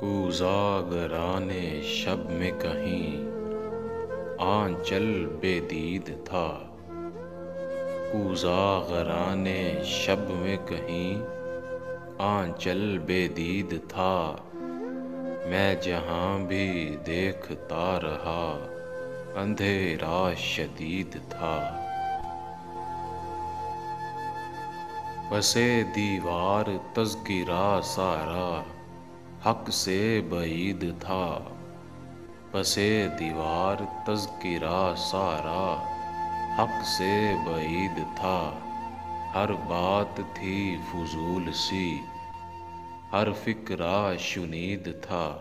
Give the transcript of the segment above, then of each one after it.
کوزاگران شب میں کہیں آنچل بے دید تھا۔ کوزاگران شب میں کہیں آنچل بے دید تھا۔ میں جہاں بھی دیکھتا رہا اندھیرا شدید تھا۔ پسِ دیوار تذکرہ سارا حق سے بعید تھا۔ پسِ دیوار تذکرہ سارا حق سے بعید تھا۔ ہر بات تھی فضول سی، ہر فکرہ شنید تھا۔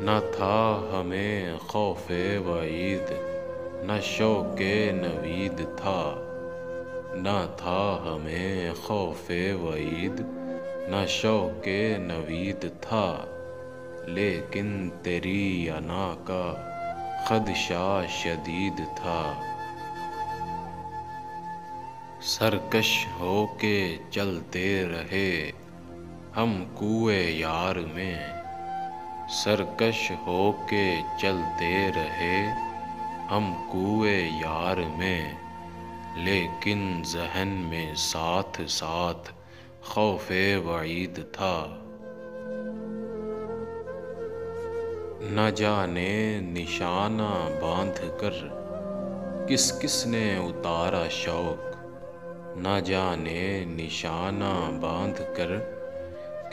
نہ تھا ہمیں خوف وعید نہ شوق نوید تھا۔ نہ تھا ہمیں خوف وعید نہ شوق نوید تھا۔ لیکن تیری انا کا خدشہ شدید تھا۔ سرکش ہو کے چلتے رہے ہم کوئے یار میں۔ سرکش ہو کے چلتے رہے ہم کوئے یار میں۔ لیکن ذہن میں ساتھ ساتھ خوف وعید تھا۔ نہ جانے نشانہ باندھ کر کس کس نے اتارا شوق۔ نہ جانے نشانہ باندھ کر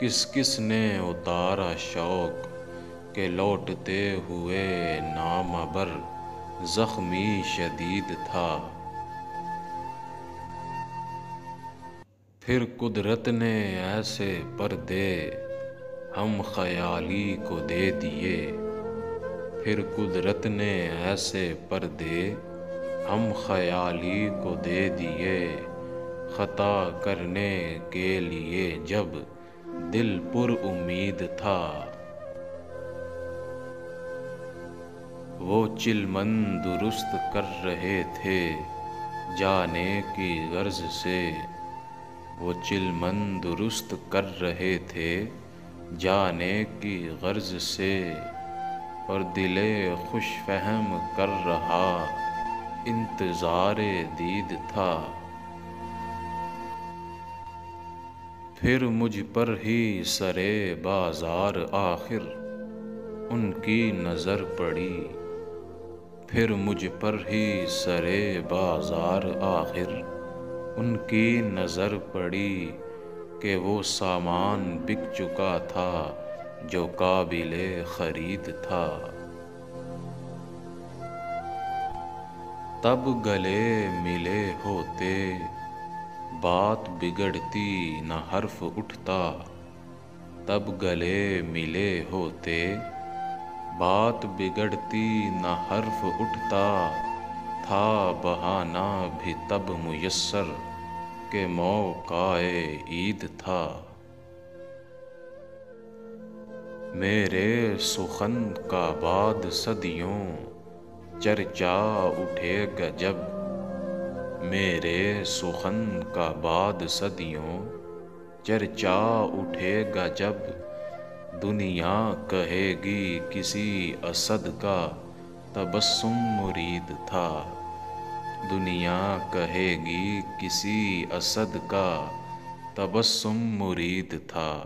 کس کس نے اتارا شوق کہ لوٹتے ہوئے نامور زخمی شدید تھا۔ پھر قدرت نے ایسے پردے ہم خیالی کو دے دیے۔ پھر قدرت نے ایسے پردے ہم خیالی کو دے دیے۔ خطا کرنے کے لیے جب دل پر امید تھا۔ وہ چلمن درست کر رہے تھے جانے کی غرض سے۔ وہ چلمن درست کر رہے تھے جانے کی غرض سے۔ اور دل خوش فہم کر رہا انتظار دید تھا۔ پھر مجھ پر ہی سرِ بازار آخر ان کی نظر پڑی۔ پھر مجھ پر ہی سرِ بازار آخر ان کی نظر پڑی کہ وہ سامان بک چکا تھا جو قابلِ خرید تھا۔ تب گلے ملے ہوتے بات بگڑتی نہ حرف اٹھتا۔ تب گلے ملے ہوتے بات بگڑتی نہ حرف اٹھتا۔ تھا بہانہ بھی تب میسر کہ موقعِ عید تھا۔ میرے سخن کا بعد صدیوں چرچا اٹھے گا جب۔ میرے سخن کا بعد صدیوں چرچا اٹھے گا جب۔ دنیا کہے گی کسی اسد کا تبسم مرید تھا۔ دنیا کہے گی کسی اسد کا تبسم مرید تھا۔